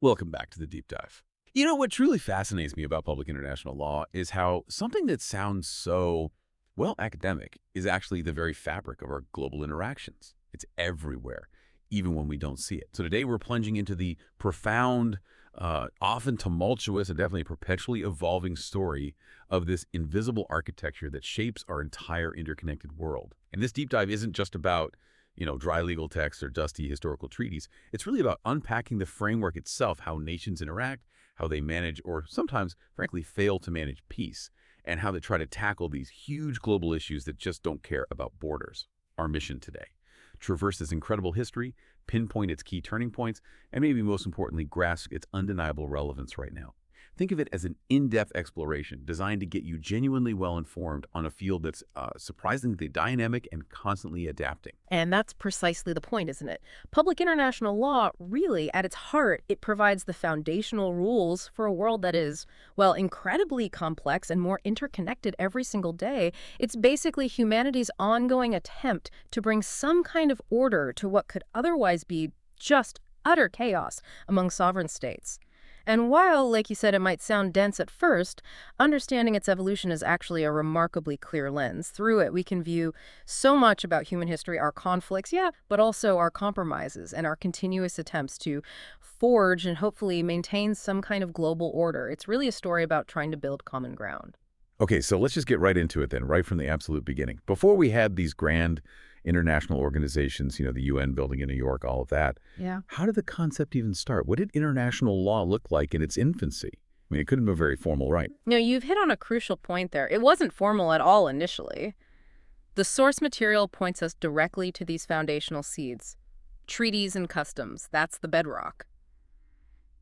Welcome back to the deep dive. You know, what truly fascinates me about public international law is how something that sounds so, well, academic is actually the very fabric of our global interactions. It's everywhere, even when we don't see it. So today we're plunging into the profound, often tumultuous, and definitely perpetually evolving story of this invisible architecture that shapes our entire interconnected world. And this deep dive isn't just about dry legal texts or dusty historical treaties. It's really about unpacking the framework itself, how nations interact, how they manage, or sometimes, frankly, fail to manage peace, and how they try to tackle these huge global issues that just don't care about borders. Our mission today: traverse this incredible history, pinpoint its key turning points, and maybe most importantly, grasp its undeniable relevance right now. Think of it as an in-depth exploration designed to get you genuinely well-informed on a field that's surprisingly dynamic and constantly adapting. And that's precisely the point, isn't it? Public international law, really, at its heart, it provides the foundational rules for a world that is, well, incredibly complex and more interconnected every single day. It's basically humanity's ongoing attempt to bring some kind of order to what could otherwise be just utter chaos among sovereign states. And while, like you said, it might sound dense at first, understanding its evolution is actually a remarkably clear lens. Through it, we can view so much about human history, our conflicts, yeah, but also our compromises and our continuous attempts to forge and hopefully maintain some kind of global order. It's really a story about trying to build common ground. Okay, so let's just get right into it then, right from the absolute beginning. Before we had these grand international organizations, the UN building in New York, all of that, Yeah. how did the concept even start? What did international law look like in its infancy? I mean, it couldn't be very formal, right? You've hit on a crucial point there. It wasn't formal at all initially. The source material points us directly to these foundational seeds. Treaties and customs, that's the bedrock.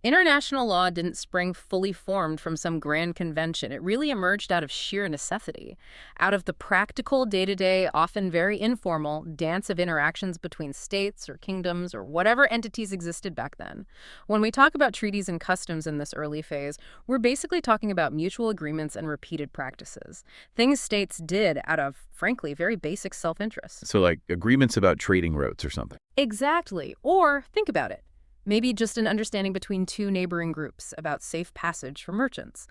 International law didn't spring fully formed from some grand convention. It really emerged out of sheer necessity, out of the practical, day-to-day, often very informal dance of interactions between states or kingdoms or whatever entities existed back then. When we talk about treaties and customs in this early phase, we're basically talking about mutual agreements and repeated practices, things states did out of, frankly, very basic self-interest. So like agreements about trading routes or something. Exactly. Or think about it. Maybe just an understanding between two neighboring groups about safe passage for merchants.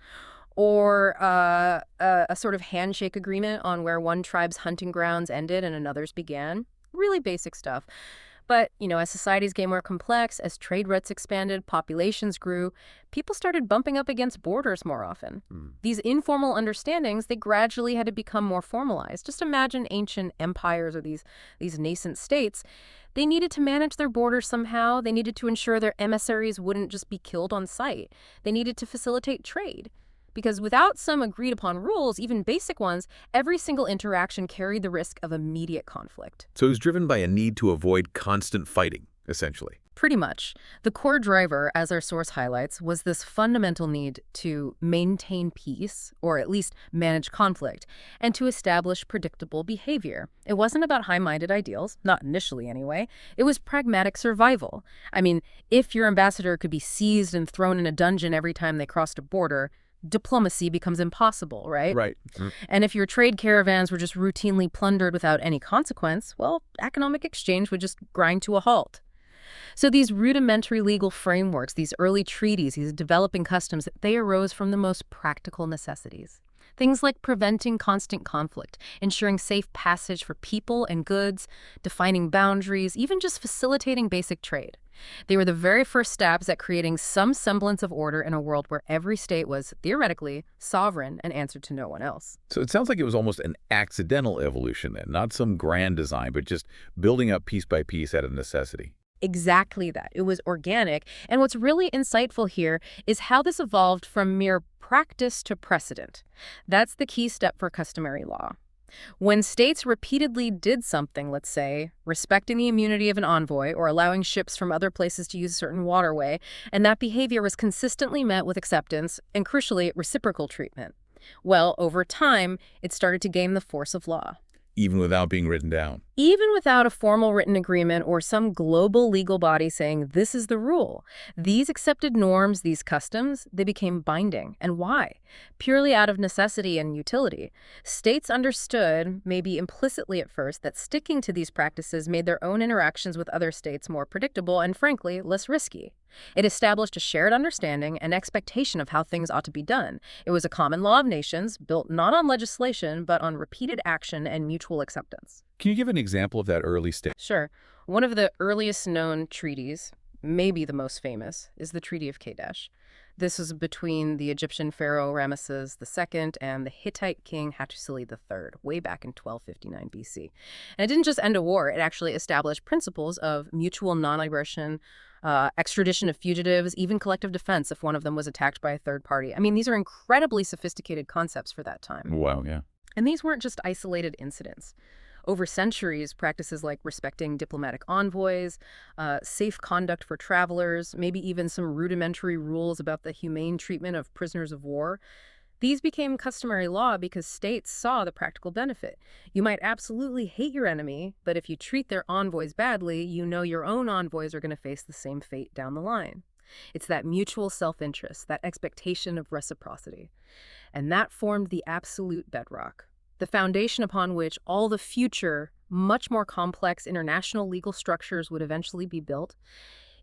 Or a sort of handshake agreement on where one tribe's hunting grounds ended and another's began. Really basic stuff. But, as societies get more complex, as trade routes expanded, populations grew, people started bumping up against borders more often. These informal understandings, they gradually had to become more formalized. Just imagine ancient empires or these nascent states. They needed to manage their borders somehow. They needed to ensure their emissaries wouldn't just be killed on sight. They needed to facilitate trade. Because without some agreed-upon rules, even basic ones, every single interaction carried the risk of immediate conflict. So it was driven by a need to avoid constant fighting, essentially. Pretty much. The core driver, as our source highlights, was this fundamental need to maintain peace, or at least manage conflict, and to establish predictable behavior. It wasn't about high-minded ideals, not initially anyway. It was pragmatic survival. I mean, if your ambassador could be seized and thrown in a dungeon every time they crossed a border, diplomacy becomes impossible, right? Right. And if your trade caravans were just routinely plundered without any consequence, well, economic exchange would just grind to a halt. So these rudimentary legal frameworks, these early treaties, these developing customs, they arose from the most practical necessities. Things like preventing constant conflict, ensuring safe passage for people and goods, defining boundaries, even just facilitating basic trade. They were the very first steps at creating some semblance of order in a world where every state was, theoretically, sovereign and answered to no one else. So it sounds like it was almost an accidental evolution then, not some grand design, but just building up piece by piece out of necessity. Exactly that. It was organic. And what's really insightful here is how this evolved from mere practice to precedent. That's the key step for customary law. When states repeatedly did something, let's say, respecting the immunity of an envoy or allowing ships from other places to use a certain waterway, and that behavior was consistently met with acceptance and, crucially, reciprocal treatment, well, over time, it started to gain the force of law. Even without being written down. Even without a formal written agreement or some global legal body saying this is the rule, these accepted norms, these customs, they became binding. And why? Purely out of necessity and utility. States understood, maybe implicitly at first, that sticking to these practices made their own interactions with other states more predictable and, frankly, less risky. It established a shared understanding and expectation of how things ought to be done. It was a common law of nations, built not on legislation, but on repeated action and mutual acceptance. Can you give an example of that early stage? Sure. One of the earliest known treaties, maybe the most famous, is the Treaty of Kadesh. This was between the Egyptian pharaoh Ramesses II and the Hittite king Hattusili III, way back in 1259 BC. And it didn't just end a war, it actually established principles of mutual non-aggression, extradition of fugitives, even collective defense if one of them was attacked by a third party. I mean, these are incredibly sophisticated concepts for that time. Wow, yeah. And these weren't just isolated incidents. Over centuries, practices like respecting diplomatic envoys, safe conduct for travelers, maybe even some rudimentary rules about the humane treatment of prisoners of war, these became customary law because states saw the practical benefit. You might absolutely hate your enemy, but if you treat their envoys badly, you know your own envoys are going to face the same fate down the line. It's that mutual self-interest, that expectation of reciprocity. And that formed the absolute bedrock, the foundation upon which all the future, much more complex international legal structures would eventually be built.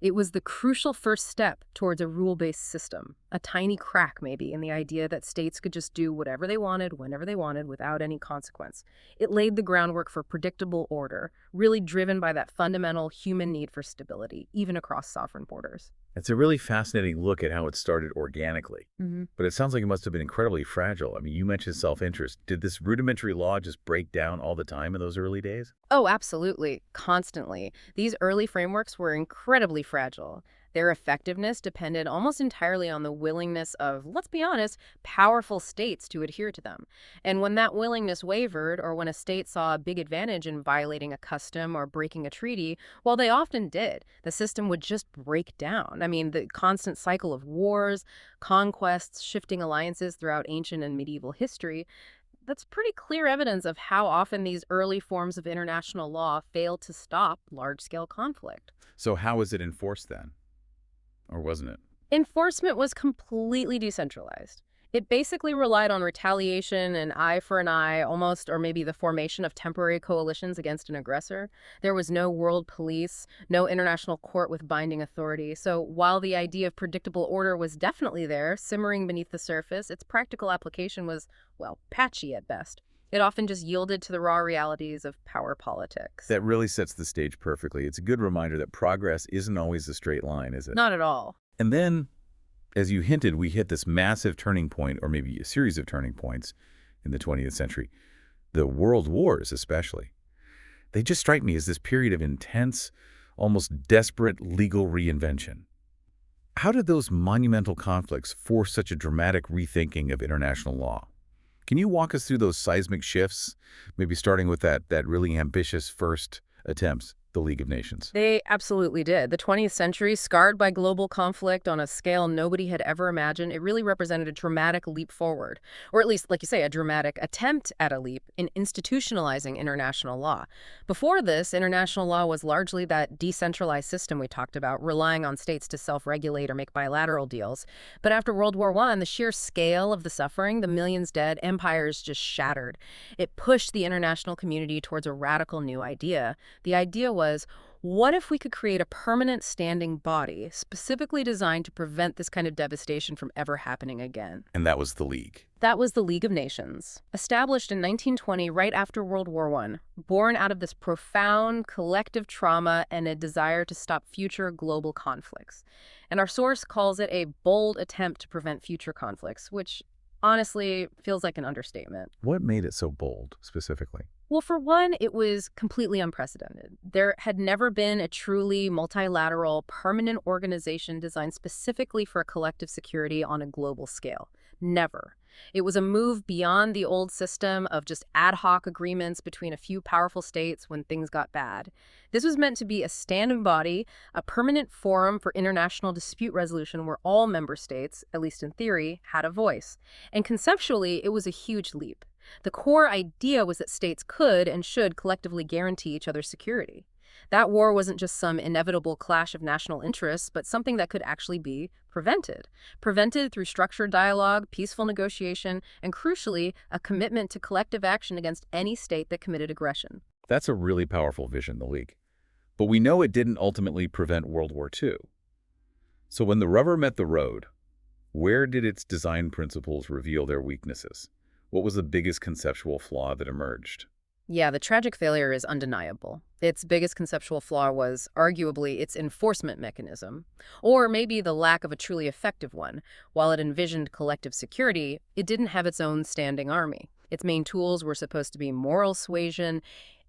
It was the crucial first step towards a rule-based system, a tiny crack maybe in the idea that states could just do whatever they wanted, whenever they wanted, without any consequence. It laid the groundwork for predictable order, really driven by that fundamental human need for stability, even across sovereign borders. It's a really fascinating look at how it started organically. Mm-hmm. But it sounds like it must have been incredibly fragile. I mean, you mentioned self-interest. Did this rudimentary law just break down all the time in those early days? Oh, absolutely. Constantly. These early frameworks were incredibly fragile. Their effectiveness depended almost entirely on the willingness of, let's be honest, powerful states to adhere to them. And when that willingness wavered, or when a state saw a big advantage in violating a custom or breaking a treaty, well, they often did. The system would just break down. I mean, the constant cycle of wars, conquests, shifting alliances throughout ancient and medieval history, that's pretty clear evidence of how often these early forms of international law failed to stop large-scale conflict. So how was it enforced then? Or wasn't it? Enforcement was completely decentralized. It basically relied on retaliation, an eye for an eye, almost, or maybe the formation of temporary coalitions against an aggressor. There was no world police, no international court with binding authority. So while the idea of predictable order was definitely there, simmering beneath the surface, its practical application was, well, patchy at best. It often just yielded to the raw realities of power politics. That really sets the stage perfectly. It's a good reminder that progress isn't always a straight line, is it? Not at all. And then, as you hinted, we hit this massive turning point, or maybe a series of turning points in the 20th century. The world wars, especially. They just strike me as this period of intense, almost desperate legal reinvention. How did those monumental conflicts force such a dramatic rethinking of international law? Can you walk us through those seismic shifts, maybe starting with that really ambitious first attempts, the League of Nations? They absolutely did. The 20th century, scarred by global conflict on a scale nobody had ever imagined, it really represented a dramatic leap forward, or at least, like you say, a dramatic attempt at a leap in institutionalizing international law. Before this, international law was largely that decentralized system we talked about, relying on states to self-regulate or make bilateral deals. But after World War I, the sheer scale of the suffering, the millions dead, empires just shattered. It pushed the international community towards a radical new idea. The idea was, what if we could create a permanent standing body specifically designed to prevent this kind of devastation from ever happening again? And that was the League. That was the League of Nations, established in 1920 right after World War I, born out of this profound collective trauma and a desire to stop future global conflicts. And our source calls it a bold attempt to prevent future conflicts, which honestly feels like an understatement. What made it so bold, specifically? Well, for one, it was completely unprecedented. There had never been a truly multilateral, permanent organization designed specifically for collective security on a global scale. Never. It was a move beyond the old system of just ad hoc agreements between a few powerful states when things got bad. This was meant to be a standing body, a permanent forum for international dispute resolution where all member states, at least in theory, had a voice. And conceptually, it was a huge leap. The core idea was that states could and should collectively guarantee each other's security. That war wasn't just some inevitable clash of national interests, but something that could actually be prevented. Prevented through structured dialogue, peaceful negotiation, and crucially, a commitment to collective action against any state that committed aggression. That's a really powerful vision, the League. But we know it didn't ultimately prevent World War II. So when the rubber met the road, where did its design principles reveal their weaknesses? What was the biggest conceptual flaw that emerged? Yeah, the tragic failure is undeniable. Its biggest conceptual flaw was arguably its enforcement mechanism, or maybe the lack of a truly effective one. While it envisioned collective security, it didn't have its own standing army. Its main tools were supposed to be moral suasion,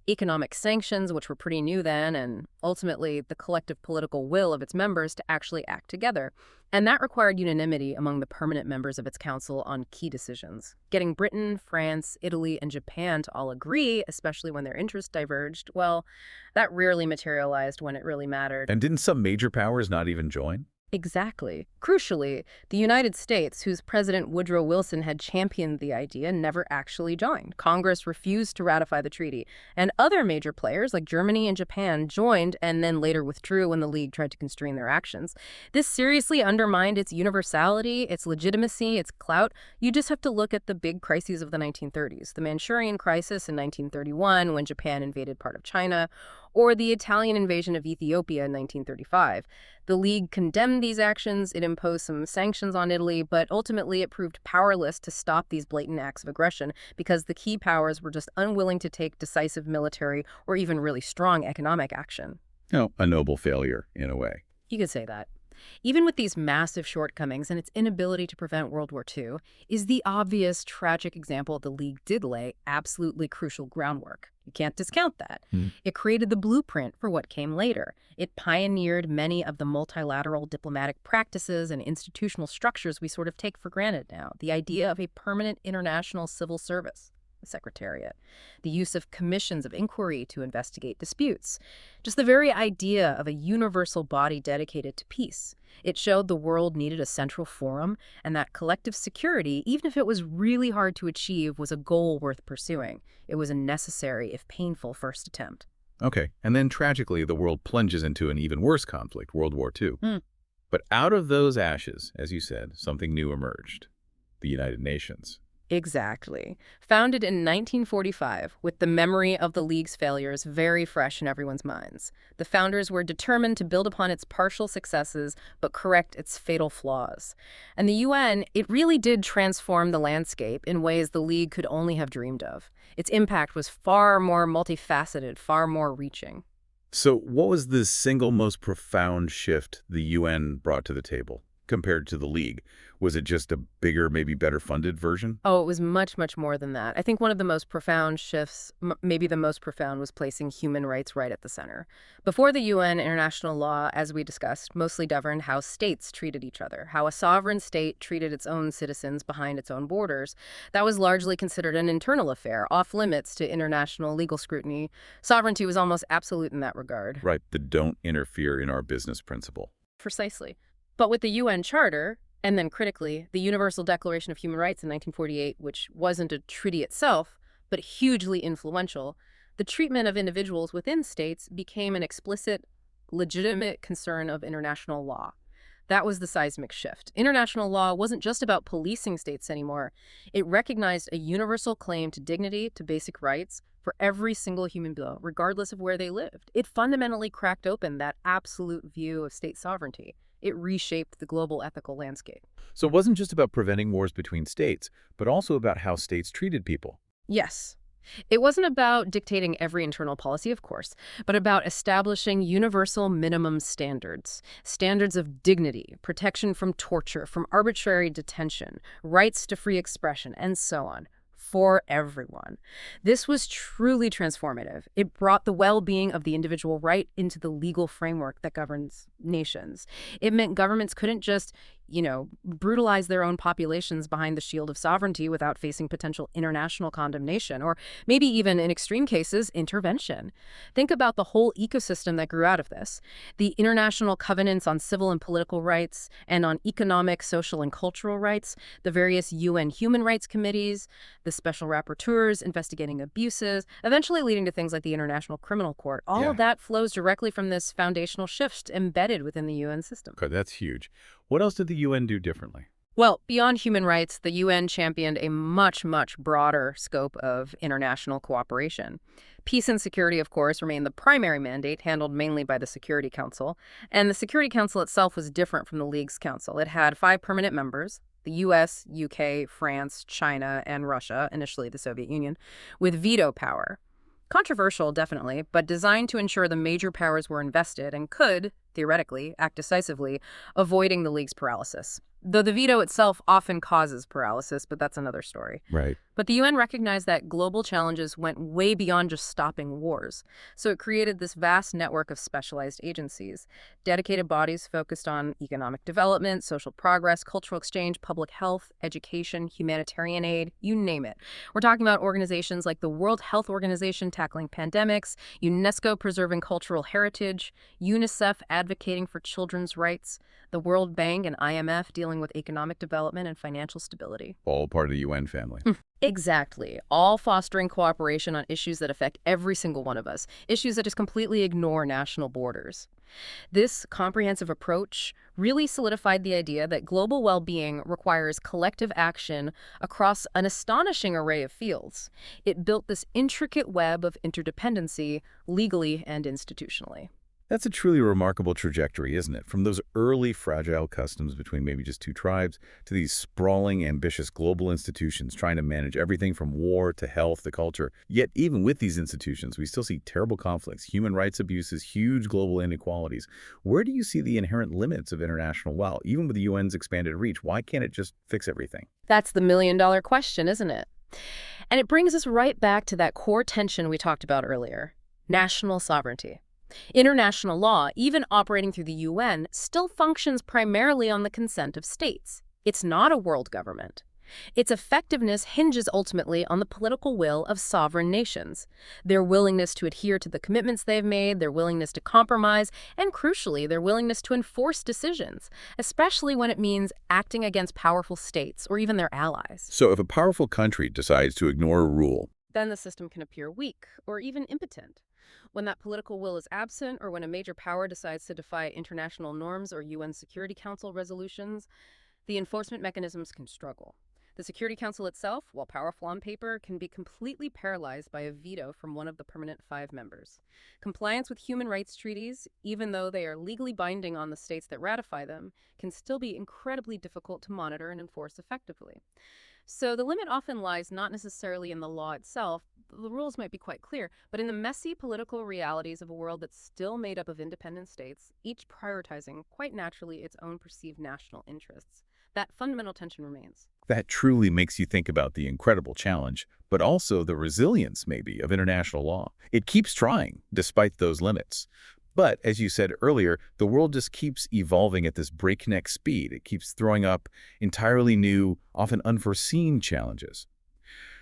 economic sanctions, which were pretty new then, and ultimately the collective political will of its members to actually act together. And that required unanimity among the permanent members of its council on key decisions. Getting Britain, France, Italy, and Japan to all agree, especially when their interests diverged, well, that rarely materialized when it really mattered. And didn't some major powers not even join? Exactly. Crucially, the United States, whose President Woodrow Wilson had championed the idea, never actually joined. Congress refused to ratify the treaty, and other major players like Germany and Japan joined and then later withdrew when the League tried to constrain their actions. This seriously undermined its universality, its legitimacy, its clout. You just have to look at the big crises of the 1930s, the Manchurian Crisis in 1931 when Japan invaded part of China, or the Italian invasion of Ethiopia in 1935. The League condemned these actions, it imposed some sanctions on Italy, but ultimately it proved powerless to stop these blatant acts of aggression because the key powers were just unwilling to take decisive military or even really strong economic action. No, a noble failure, in a way. You could say that. Even with these massive shortcomings and its inability to prevent World War II, is the obvious tragic example the League did lay absolutely crucial groundwork. You can't discount that. It created the blueprint for what came later. It pioneered many of the multilateral diplomatic practices and institutional structures we sort of take for granted now. The idea of a permanent international civil service, the Secretariat, the use of commissions of inquiry to investigate disputes, just the very idea of a universal body dedicated to peace. It showed the world needed a central forum and that collective security, even if it was really hard to achieve, was a goal worth pursuing. It was a necessary, if painful, first attempt. Okay, and then tragically, the world plunges into an even worse conflict, World War II. But out of those ashes, as you said, something new emerged, the United Nations. Exactly. Founded in 1945, with the memory of the League's failures very fresh in everyone's minds, the founders were determined to build upon its partial successes but correct its fatal flaws. And the UN, it really did transform the landscape in ways the League could only have dreamed of. Its impact was far more multifaceted, far more reaching. So what was the single most profound shift the UN brought to the table compared to the League? Was it just a bigger, maybe better funded version? Oh, it was much, much more than that. I think one of the most profound shifts, maybe the most profound, was placing human rights right at the center. Before the UN, international law, as we discussed, mostly governed how states treated each other, how a sovereign state treated its own citizens behind its own borders. That was largely considered an internal affair, off limits to international legal scrutiny. Sovereignty was almost absolute in that regard. Right, the don't interfere in our business principle. Precisely. But with the UN Charter, and then critically, the Universal Declaration of Human Rights in 1948, which wasn't a treaty itself, but hugely influential, the treatment of individuals within states became an explicit, legitimate concern of international law. That was the seismic shift. International law wasn't just about policing states anymore. It recognized a universal claim to dignity, to basic rights, for every single human being, regardless of where they lived. It fundamentally cracked open that absolute view of state sovereignty. It reshaped the global ethical landscape. So it wasn't just about preventing wars between states, but also about how states treated people. Yes. It wasn't about dictating every internal policy, of course, but about establishing universal minimum standards. Standards of dignity, protection from torture, from arbitrary detention, rights to free expression, and so on. For everyone. This was truly transformative. It brought the well-being of the individual right into the legal framework that governs nations. It meant governments couldn't just, brutalize their own populations behind the shield of sovereignty without facing potential international condemnation, or maybe even, in extreme cases, intervention. Think about the whole ecosystem that grew out of this. The international covenants on civil and political rights and on economic, social, and cultural rights, the various UN human rights committees, the special rapporteurs investigating abuses, eventually leading to things like the International Criminal Court. All of Yeah. that flows directly from this foundational shift embedded within the UN system. Okay, that's huge. What else did the UN do differently? Well, beyond human rights, the UN championed a much, much broader scope of international cooperation. Peace and security, of course, remained the primary mandate, handled mainly by the Security Council. And the Security Council itself was different from the League's council. It had 5 permanent members: the US, UK, France, China, and Russia, initially the Soviet Union, with veto power. Controversial, definitely, but designed to ensure the major powers were invested and could, theoretically, act decisively, avoiding the League's paralysis. Though the veto itself often causes paralysis, but that's another story. Right. But the UN recognized that global challenges went way beyond just stopping wars. So it created this vast network of specialized agencies, dedicated bodies focused on economic development, social progress, cultural exchange, public health, education, humanitarian aid, you name it. We're talking about organizations like the World Health Organization tackling pandemics, UNESCO preserving cultural heritage, UNICEF advocating for children's rights, the World Bank and IMF dealing with economic development and financial stability. All part of the UN family. Exactly. All fostering cooperation on issues that affect every single one of us, issues that just completely ignore national borders. This comprehensive approach really solidified the idea that global well-being requires collective action across an astonishing array of fields. It built this intricate web of interdependency, legally and institutionally. That's a truly remarkable trajectory, isn't it? From those early fragile customs between maybe just 2 tribes to these sprawling, ambitious global institutions trying to manage everything from war to health to culture. Yet even with these institutions, we still see terrible conflicts, human rights abuses, huge global inequalities. Where do you see the inherent limits of international law? Even with the UN's expanded reach, why can't it just fix everything? That's the million-dollar question, isn't it? And it brings us right back to that core tension we talked about earlier: national sovereignty. International law, even operating through the UN, still functions primarily on the consent of states. It's not a world government. Its effectiveness hinges ultimately on the political will of sovereign nations, their willingness to adhere to the commitments they've made, their willingness to compromise, and crucially, their willingness to enforce decisions, especially when it means acting against powerful states or even their allies. So if a powerful country decides to ignore a rule, Then the system can appear weak or even impotent. When that political will is absent, or when a major power decides to defy international norms or UN Security Council resolutions, the enforcement mechanisms can struggle. The Security Council itself, while powerful on paper, can be completely paralyzed by a veto from one of the permanent 5 members. Compliance with human rights treaties, even though they are legally binding on the states that ratify them, can still be incredibly difficult to monitor and enforce effectively. So the limit often lies not necessarily in the law itself, the rules might be quite clear, but in the messy political realities of a world that's still made up of independent states, each prioritizing, quite naturally, its own perceived national interests. That fundamental tension remains. that truly makes you think about the incredible challenge, but also the resilience, maybe, of international law. It keeps trying, despite those limits. But, as you said earlier, the world just keeps evolving at this breakneck speed. It keeps throwing up entirely new, often unforeseen challenges.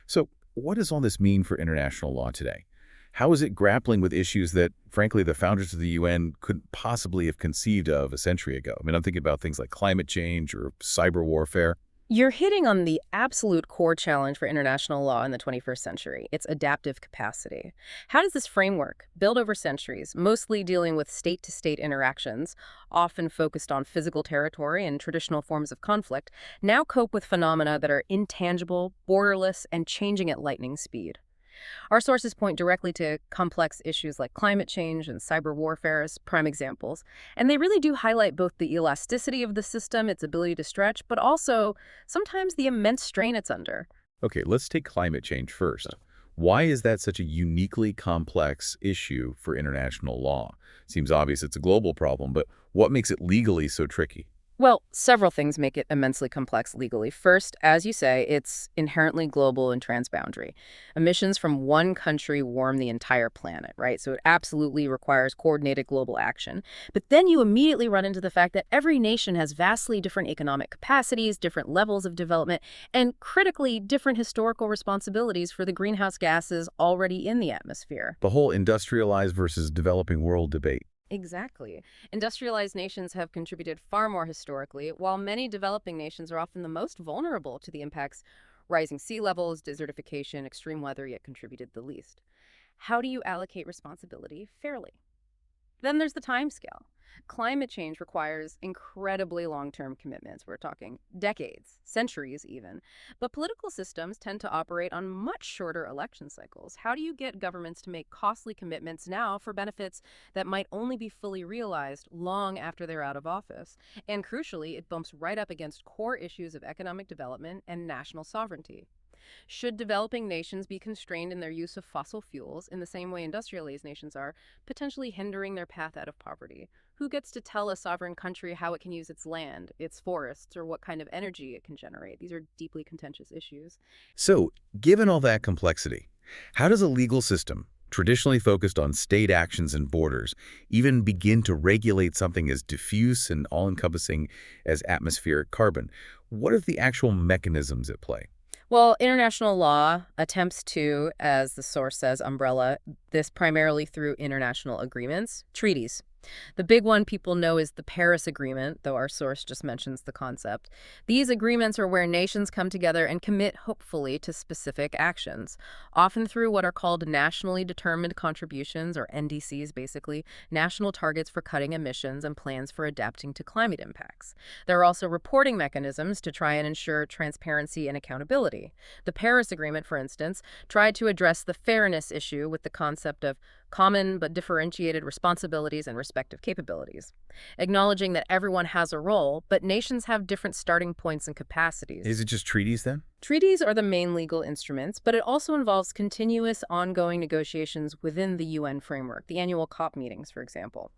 So, what does all this mean for international law today? How is it grappling with issues that, frankly, the founders of the UN couldn't possibly have conceived of a century ago? I mean, I'm thinking about things like climate change or cyber warfare. You're hitting on the absolute core challenge for international law in the 21st century, its adaptive capacity. How does this framework, built over centuries, mostly dealing with state-to-state interactions, often focused on physical territory and traditional forms of conflict, now cope with phenomena that are intangible, borderless, and changing at lightning speed? Our sources point directly to complex issues like climate change and cyber warfare as prime examples, and they really do highlight both the elasticity of the system, its ability to stretch, but also sometimes the immense strain it's under. Okay, let's take climate change first. Why is that such a uniquely complex issue for international law? Seems obvious it's a global problem, but what makes it legally so tricky? Well, several things make it immensely complex legally. First, as you say, it's inherently global and transboundary. Emissions from one country warm the entire planet, right? So it absolutely requires coordinated global action. But then you immediately run into the fact that every nation has vastly different economic capacities, different levels of development, and critically, different historical responsibilities for the greenhouse gases already in the atmosphere. The whole industrialized versus developing world debate. Exactly. Industrialized nations have contributed far more historically, while many developing nations are often the most vulnerable to the impacts rising sea levels, desertification, extreme weather yet contributed the least. How do you allocate responsibility fairly? Then there's the timescale. Climate change requires incredibly long-term commitments. We're talking decades, centuries even. But political systems tend to operate on much shorter election cycles. How do you get governments to make costly commitments now for benefits that might only be fully realized long after they're out of office? And crucially, it bumps right up against core issues of economic development and national sovereignty. Should developing nations be constrained in their use of fossil fuels in the same way industrialized nations are, potentially hindering their path out of poverty? Who gets to tell a sovereign country how it can use its land, its forests, or what kind of energy it can generate? These are deeply contentious issues. So, given all that complexity, how does a legal system, traditionally focused on state actions and borders, even begin to regulate something as diffuse and all-encompassing as atmospheric carbon? What are the actual mechanisms at play? Well, international law attempts to, as the source says, umbrella this primarily through international agreements, treaties. The big one people know is the Paris Agreement, though our source just mentions the concept. These agreements are where nations come together and commit, hopefully, to specific actions, often through what are called nationally determined contributions, or NDCs basically, national targets for cutting emissions and plans for adapting to climate impacts. There are also reporting mechanisms to try and ensure transparency and accountability. The Paris Agreement, for instance, tried to address the fairness issue with the concept of common but differentiated responsibilities and respective capabilities, acknowledging that everyone has a role, but nations have different starting points and Is capacities. it just treaties then? Treaties are the main legal instruments, but it also involves continuous, ongoing negotiations within the UN framework, the annual COP meetings, for example.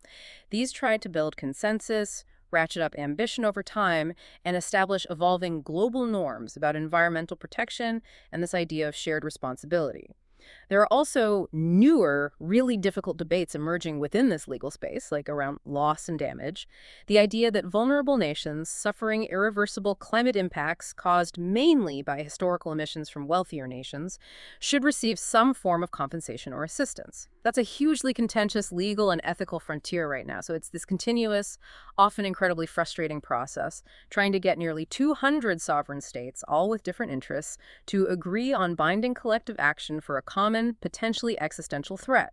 These try to build consensus, ratchet up ambition over time, and establish evolving global norms about environmental protection and this idea of shared responsibility. There are also newer, really difficult debates emerging within this legal space, like around loss and damage. The idea that vulnerable nations suffering irreversible climate impacts caused mainly by historical emissions from wealthier nations should receive some form of compensation or assistance. That's a hugely contentious legal and ethical frontier right now. So it's this continuous, often incredibly frustrating process, trying to get nearly 200 sovereign states, all with different interests, to agree on binding collective action for a common, potentially existential threat,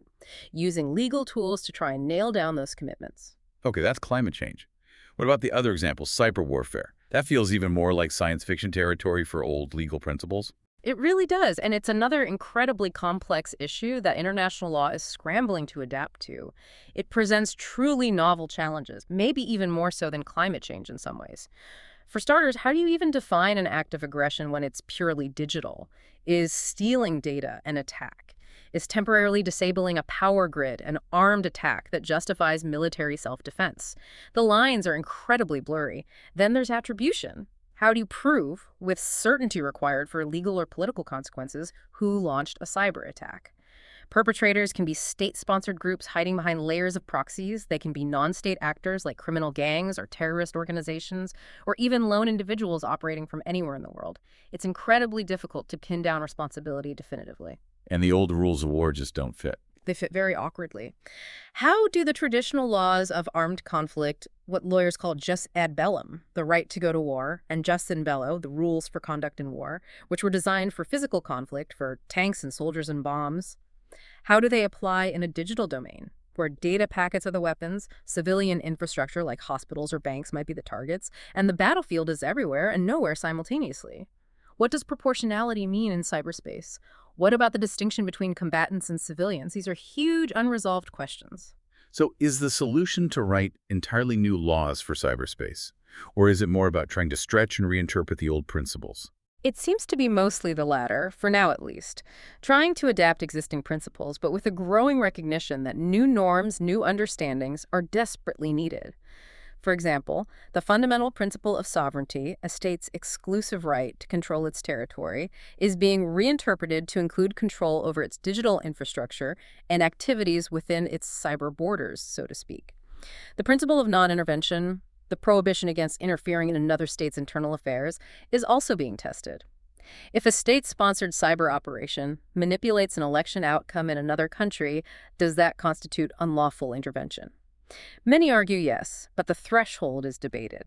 using legal tools to try and nail down those commitments. Okay, that's climate change. What about the other example, cyber warfare? That feels even more like science fiction territory for old legal principles. It really does, and it's another incredibly complex issue that international law is scrambling to adapt to. It presents truly novel challenges, maybe even more so than climate change in some ways. For starters, how do you even define an act of aggression when it's purely digital? Is stealing data an attack? Is temporarily disabling a power grid an armed attack that justifies military self-defense? The lines are incredibly blurry. Then there's attribution. How do you prove, with certainty required for legal or political consequences, who launched a cyber attack? Perpetrators can be state-sponsored groups hiding behind layers of proxies. They can be non-state actors like criminal gangs or terrorist organizations, or even lone individuals operating from anywhere in the world. It's incredibly difficult to pin down responsibility definitively. And the old rules of war just don't fit. They fit very awkwardly. How do the traditional laws of armed conflict, what lawyers call jus ad bellum, the right to go to war, and jus in bello, the rules for conduct in war, which were designed for physical conflict, for tanks and soldiers and bombs, how do they apply in a digital domain, where data packets are the weapons, civilian infrastructure like hospitals or banks might be the targets, and the battlefield is everywhere and nowhere simultaneously? What does proportionality mean in cyberspace? What about the distinction between combatants and civilians? These are huge unresolved questions. So is the solution to write entirely new laws for cyberspace? Or is it more about trying to stretch and reinterpret the old principles? It seems to be mostly the latter, for now at least, trying to adapt existing principles, but with a growing recognition that new norms, new understandings are desperately needed. For example, the fundamental principle of sovereignty, a state's exclusive right to control its territory, is being reinterpreted to include control over its digital infrastructure and activities within its cyber borders, so to speak. The principle of non-intervention, the prohibition against interfering in another state's internal affairs, is also being tested. If a state-sponsored cyber operation manipulates an election outcome in another country, does that constitute unlawful intervention? Many argue yes, but the threshold is debated.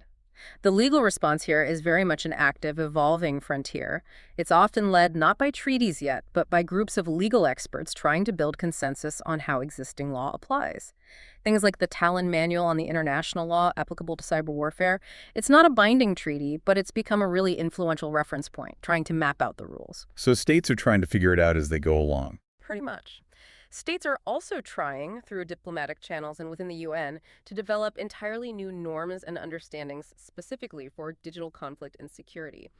The legal response here is very much an active, evolving frontier. It's often led not by treaties yet, but by groups of legal experts trying to build consensus on how existing law applies. Things like the Talon Manual on the International Law applicable to cyber warfare, it's not a binding treaty, but it's become a really influential reference point, trying to map out the rules. So states are trying to figure it out as they go along. Pretty much. States are also trying, through diplomatic channels and within the UN, to develop entirely new norms and understandings specifically for digital conflict and security.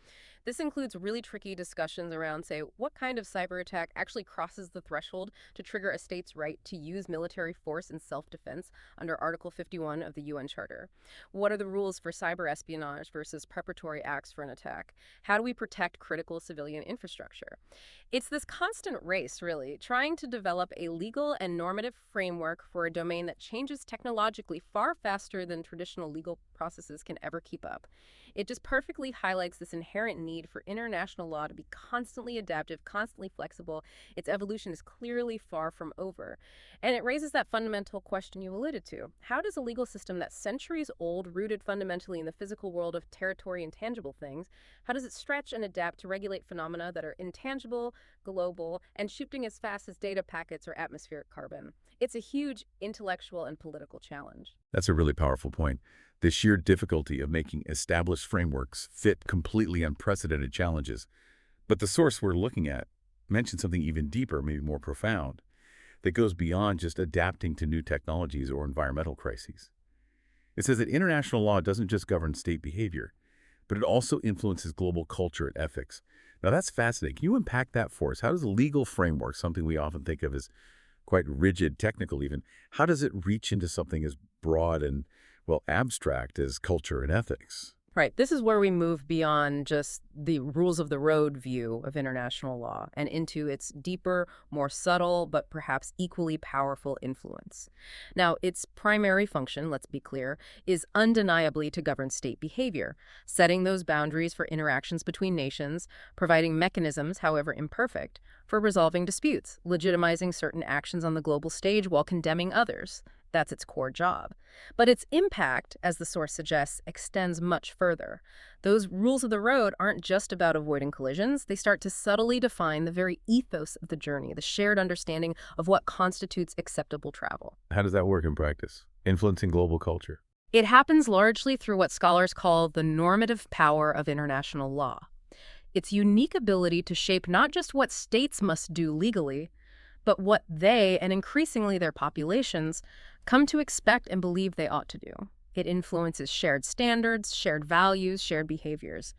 This includes really tricky discussions around, say, what kind of cyber attack actually crosses the threshold to trigger a state's right to use military force in self-defense under Article 51 of the UN Charter. What are the rules for cyber espionage versus preparatory acts for an attack? How do we protect critical civilian infrastructure? It's this constant race, really, trying to develop a legal and normative framework for a domain that changes technologically far faster than traditional legal processes can ever keep up. It just perfectly highlights this inherent need for international law to be constantly adaptive, constantly flexible. Its evolution is clearly far from over. And it raises that fundamental question you alluded to. How does a legal system that's centuries old, rooted fundamentally in the physical world of territory and tangible things, how does it stretch and adapt to regulate phenomena that are intangible, global, and shifting as fast as data packets or atmospheric carbon? It's a huge intellectual and political challenge. That's a really powerful point. The sheer difficulty of making established frameworks fit completely unprecedented challenges. But the source we're looking at mentions something even deeper, maybe more profound, that goes beyond just adapting to new technologies or environmental crises. It says that international law doesn't just govern state behavior, but it also influences global culture and ethics. Now that's fascinating. Can you unpack that for us? How does a legal framework, something we often think of as quite rigid, technical even, how does it reach into something as broad and, well, abstract as culture and ethics? Right. This is where we move beyond just the rules of the road view of international law and into its deeper, more subtle, but perhaps equally powerful influence. Now, its primary function, let's be clear, is undeniably to govern state behavior, setting those boundaries for interactions between nations, providing mechanisms, however imperfect, for resolving disputes, legitimizing certain actions on the global stage while condemning others. That's its core job. But its impact, as the source suggests, extends much further. Those rules of the road aren't just about avoiding collisions. They start to subtly define the very ethos of the journey, the shared understanding of what constitutes acceptable travel. How does that work in practice? Influencing global culture. It happens largely through what scholars call the normative power of international law. Its unique ability to shape not just what states must do legally, but what they, and increasingly their populations, come to expect and believe they ought to do. It influences shared standards, shared values, shared behaviors.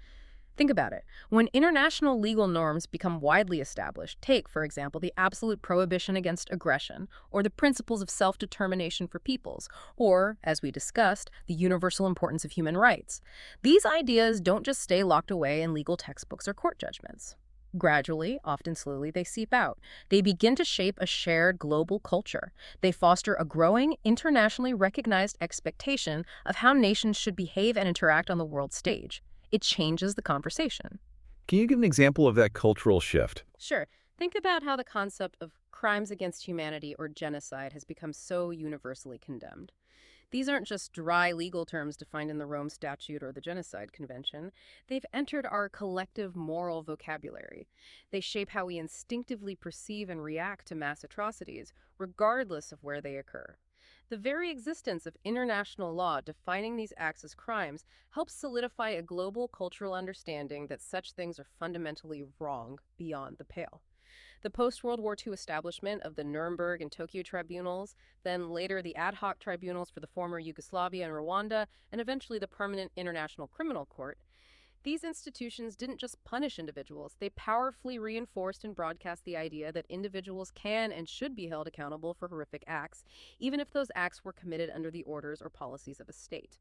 Think about it. When international legal norms become widely established, take, for example, the absolute prohibition against aggression, or the principles of self-determination for peoples, or, as we discussed, the universal importance of human rights. These ideas don't just stay locked away in legal textbooks or court judgments. Gradually, often slowly, they seep out. They begin to shape a shared global culture. They foster a growing, internationally recognized expectation of how nations should behave and interact on the world stage. It changes the conversation. Can you give an example of that cultural shift? Sure. Think about how the concept of crimes against humanity or genocide has become so universally condemned. These aren't just dry legal terms defined in the Rome Statute or the Genocide Convention. They've entered our collective moral vocabulary. They shape how we instinctively perceive and react to mass atrocities, regardless of where they occur. The very existence of international law defining these acts as crimes helps solidify a global cultural understanding that such things are fundamentally wrong beyond the pale. The post-World War II establishment of the Nuremberg and Tokyo tribunals, then later the ad hoc tribunals for the former Yugoslavia and Rwanda, and eventually the Permanent International Criminal Court, these institutions didn't just punish individuals, they powerfully reinforced and broadcast the idea that individuals can and should be held accountable for horrific acts, even if those acts were committed under the orders or policies of a state.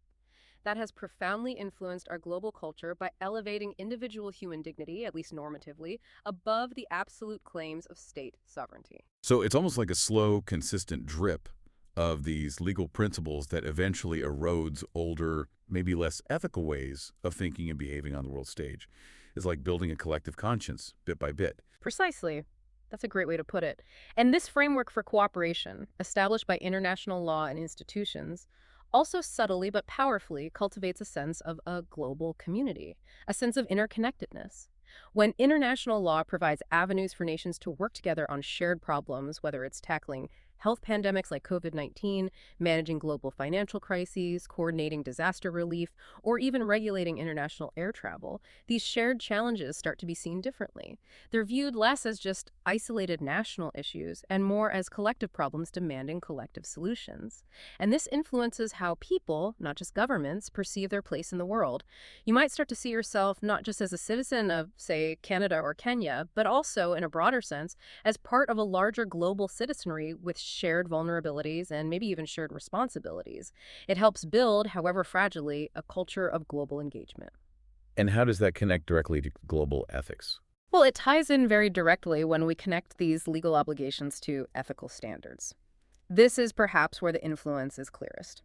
that has profoundly influenced our global culture by elevating individual human dignity, at least normatively, above the absolute claims of state sovereignty. So it's almost like a slow, consistent drip of these legal principles that eventually erodes older, maybe less ethical ways of thinking and behaving on the world stage. It's like building a collective conscience bit by bit. Precisely. That's a great way to put it. And this framework for cooperation, established by international law and institutions, also subtly but powerfully cultivates a sense of a global community, a sense of interconnectedness. When international law provides avenues for nations to work together on shared problems, whether it's tackling health pandemics like COVID-19, managing global financial crises, coordinating disaster relief, or even regulating international air travel, these shared challenges start to be seen differently. They're viewed less as just isolated national issues and more as collective problems demanding collective solutions. And this influences how people, not just governments, perceive their place in the world. You might start to see yourself not just as a citizen of, say, Canada or Kenya, but also, in a broader sense, as part of a larger global citizenry with shared vulnerabilities and maybe even shared responsibilities. It helps build, however fragilely, a culture of global engagement. And how does that connect directly to global ethics? Well, it ties in very directly when we connect these legal obligations to ethical standards. This is perhaps where the influence is clearest.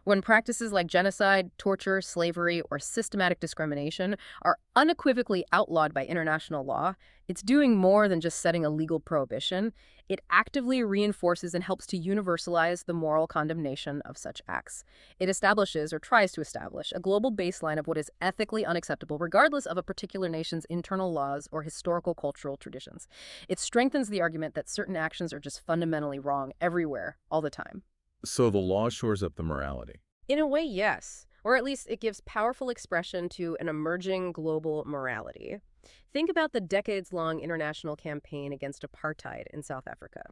When practices like genocide, torture, slavery, or systematic discrimination are unequivocally outlawed by international law, it's doing more than just setting a legal prohibition. It actively reinforces and helps to universalize the moral condemnation of such acts. It establishes, or tries to establish, a global baseline of what is ethically unacceptable, regardless of a particular nation's internal laws or historical cultural traditions. It strengthens the argument that certain actions are just fundamentally wrong everywhere, all the time. So the law shores up the morality. In a way, yes. Or at least it gives powerful expression to an emerging global morality. Think about the decades-long international campaign against apartheid in South Africa.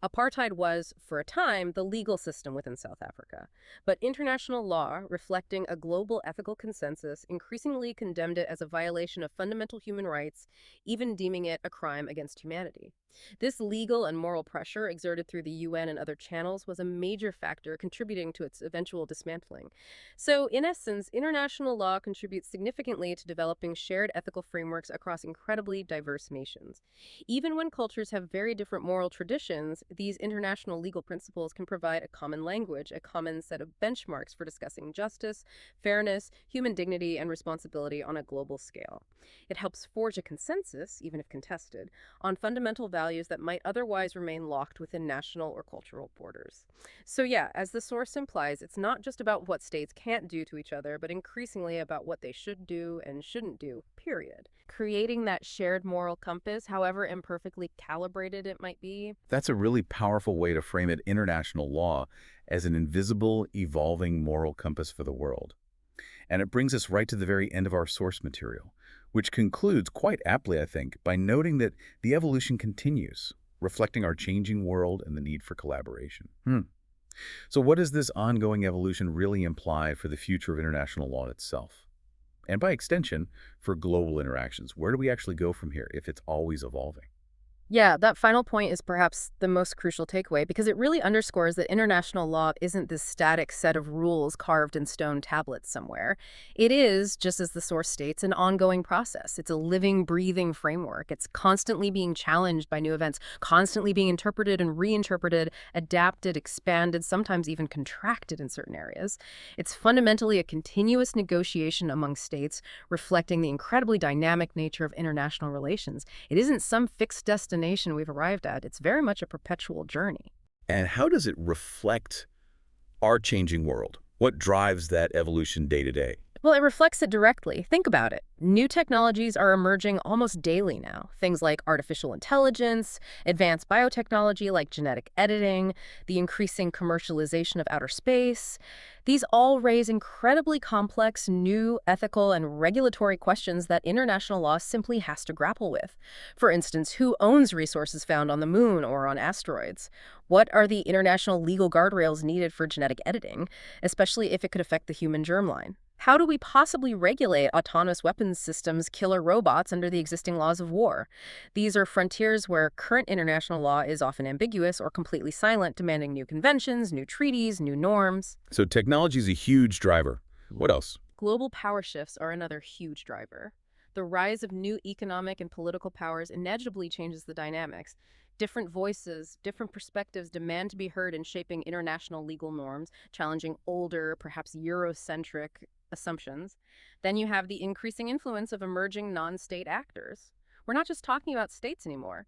Apartheid was, for a time, the legal system within South Africa. But international law, reflecting a global ethical consensus, increasingly condemned it as a violation of fundamental human rights, even deeming it a crime against humanity. This legal and moral pressure exerted through the UN and other channels was a major factor contributing to its eventual dismantling. So, in essence, international law contributes significantly to developing shared ethical frameworks across incredibly diverse nations. Even when cultures have very different moral traditions, these international legal principles can provide a common language, a common set of benchmarks for discussing justice, fairness, human dignity, and responsibility on a global scale. It helps forge a consensus, even if contested, on fundamental values that might otherwise remain locked within national or cultural borders. So yeah, as the source implies, it's not just about what states can't do to each other, but increasingly about what they should do and shouldn't do, period. Creating that shared moral compass, however imperfectly calibrated it might be. That's a really powerful way to frame it, international law as an invisible, evolving moral compass for the world. And it brings us right to the very end of our source material, which concludes quite aptly, I think, by noting that the evolution continues, reflecting our changing world and the need for collaboration. So what does this ongoing evolution really imply for the future of international law itself? And by extension, for global interactions? Where do we actually go from here if it's always evolving? Yeah, that final point is perhaps the most crucial takeaway because it really underscores that international law isn't this static set of rules carved in stone tablets somewhere. It is, just as the source states, an ongoing process. It's a living, breathing framework. It's constantly being challenged by new events, constantly being interpreted and reinterpreted, adapted, expanded, sometimes even contracted in certain areas. It's fundamentally a continuous negotiation among states, reflecting the incredibly dynamic nature of international relations. It isn't some fixed destination we've arrived at. It's very much a perpetual journey. And how does it reflect our changing world? What drives that evolution day to day? Well, it reflects it directly. Think about it. New technologies are emerging almost daily now. Things like artificial intelligence, advanced biotechnology like genetic editing, the increasing commercialization of outer space. These all raise incredibly complex new ethical and regulatory questions that international law simply has to grapple with. For instance, who owns resources found on the moon or on asteroids? What are the international legal guardrails needed for genetic editing, especially if it could affect the human germline? How do we possibly regulate autonomous weapons systems, killer robots, under the existing laws of war? These are frontiers where current international law is often ambiguous or completely silent, demanding new conventions, new treaties, new norms. So technology is a huge driver, What else? Global power shifts are another huge driver. The rise of new economic and political powers inevitably changes the dynamics. Different voices, different perspectives demand to be heard in shaping international legal norms, challenging older, perhaps Eurocentric assumptions. Then you have the increasing influence of emerging non-state actors. We're not just talking about states anymore.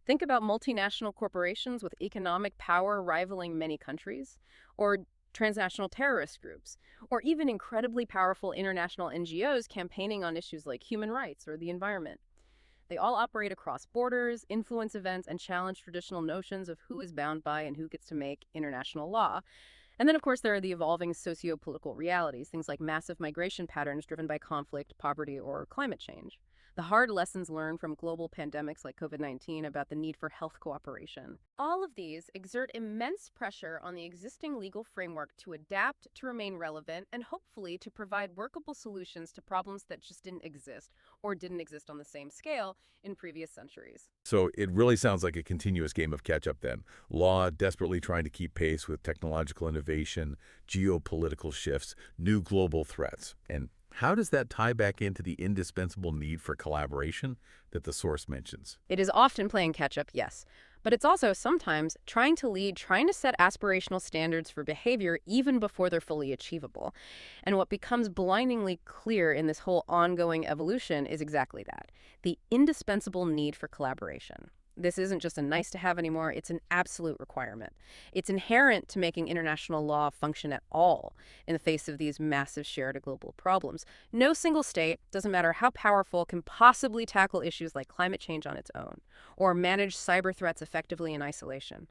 Think about multinational corporations with economic power rivaling many countries, or transnational terrorist groups, or even incredibly powerful international NGOs campaigning on issues like human rights or the environment. They all operate across borders, influence events, and challenge traditional notions of who is bound by and who gets to make international law. And then, of course, there are the evolving socio-political realities, things like massive migration patterns driven by conflict, poverty, or climate change. The hard lessons learned from global pandemics like COVID-19 about the need for health cooperation. All of these exert immense pressure on the existing legal framework to adapt, to remain relevant, and hopefully to provide workable solutions to problems that just didn't exist or didn't exist on the same scale in previous centuries. So it really sounds like a continuous game of catch-up then. Law desperately trying to keep pace with technological innovation, geopolitical shifts, new global threats. And how does that tie back into the indispensable need for collaboration that the source mentions? It is often playing catch up, yes, but it's also sometimes trying to lead, trying to set aspirational standards for behavior even before they're fully achievable. And what becomes blindingly clear in this whole ongoing evolution is exactly that, the indispensable need for collaboration. This isn't just a nice to have anymore, it's an absolute requirement. It's inherent to making international law function at all in the face of these massive shared global problems. No single state, doesn't matter how powerful, can possibly tackle issues like climate change on its own, or manage cyber threats effectively in isolation,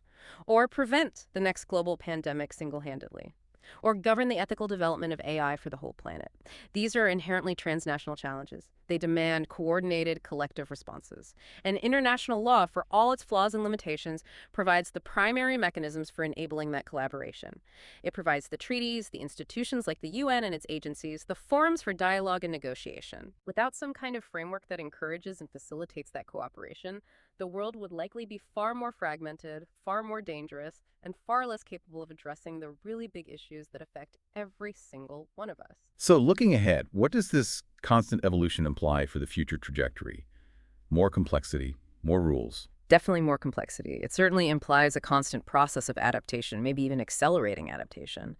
or prevent the next global pandemic single-handedly, or govern the ethical development of AI for the whole planet. These are inherently transnational challenges. They demand coordinated, collective responses. And international law, for all its flaws and limitations, provides the primary mechanisms for enabling that collaboration. It provides the treaties, the institutions like the UN and its agencies, the forums for dialogue and negotiation. Without some kind of framework that encourages and facilitates that cooperation, the world would likely be far more fragmented, far more dangerous, and far less capable of addressing the really big issues that affect every single one of us. So looking ahead, what does this constant evolution imply for the future trajectory? More complexity, more rules. Definitely more complexity. It certainly implies a constant process of adaptation, maybe even accelerating adaptation.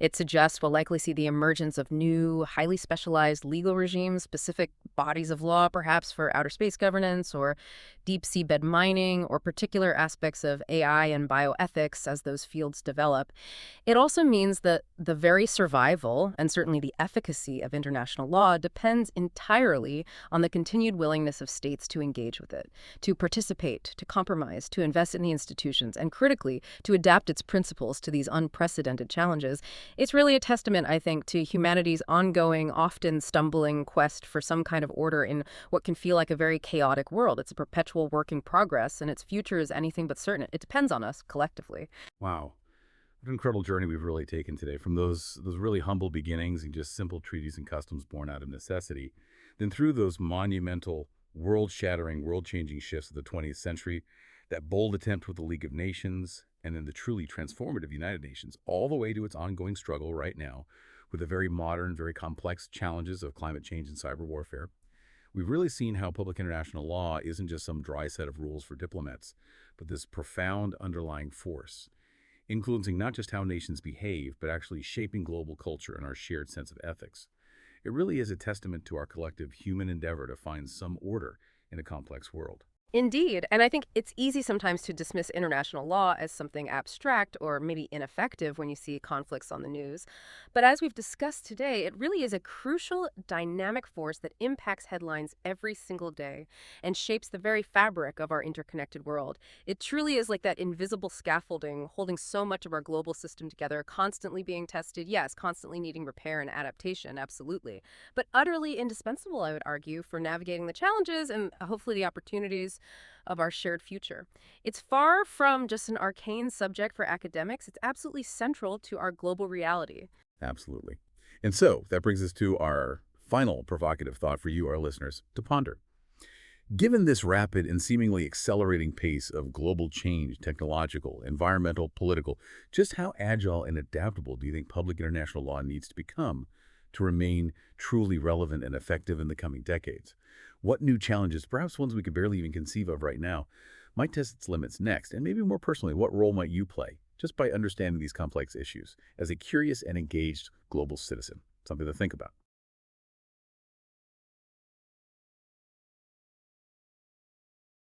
It suggests we'll likely see the emergence of new, highly specialized legal regimes, specific bodies of law, perhaps for outer space governance or deep seabed mining, or particular aspects of AI and bioethics as those fields develop. It also means that the very survival and certainly the efficacy of international law depends entirely on the continued willingness of states to engage with it, to participate, to compromise, to invest in the institutions, and critically, to adapt its principles to these unprecedented challenges. It's really a testament, I think, to humanity's ongoing, often stumbling quest for some kind of order in what can feel like a very chaotic world. It's a perpetual work in progress, and its future is anything but certain. It depends on us collectively. Wow. What an incredible journey we've really taken today, from those really humble beginnings and just simple treaties and customs born out of necessity, then through those monumental, world-shattering, world-changing shifts of the 20th century, that bold attempt with the League of Nations, and then the truly transformative United Nations, all the way to its ongoing struggle right now with the very modern, very complex challenges of climate change and cyber warfare. We've really seen how public international law isn't just some dry set of rules for diplomats, but this profound underlying force, influencing not just how nations behave, but actually shaping global culture and our shared sense of ethics. It really is a testament to our collective human endeavor to find some order in a complex world. Indeed, and I think it's easy sometimes to dismiss international law as something abstract or maybe ineffective when you see conflicts on the news. But as we've discussed today, it really is a crucial, dynamic force that impacts headlines every single day and shapes the very fabric of our interconnected world. It truly is like that invisible scaffolding holding so much of our global system together, constantly being tested, yes, constantly needing repair and adaptation, absolutely, but utterly indispensable, I would argue, for navigating the challenges and hopefully the opportunities of our shared future. It's far from just an arcane subject for academics. It's absolutely central to our global reality. Absolutely. And so that brings us to our final provocative thought for you, our listeners, to ponder. Given this rapid and seemingly accelerating pace of global change, technological, environmental, political, just how agile and adaptable do you think public international law needs to become to remain truly relevant and effective in the coming decades? What new challenges, perhaps ones we could barely even conceive of right now, might test its limits next? And maybe more personally, what role might you play just by understanding these complex issues as a curious and engaged global citizen? Something to think about.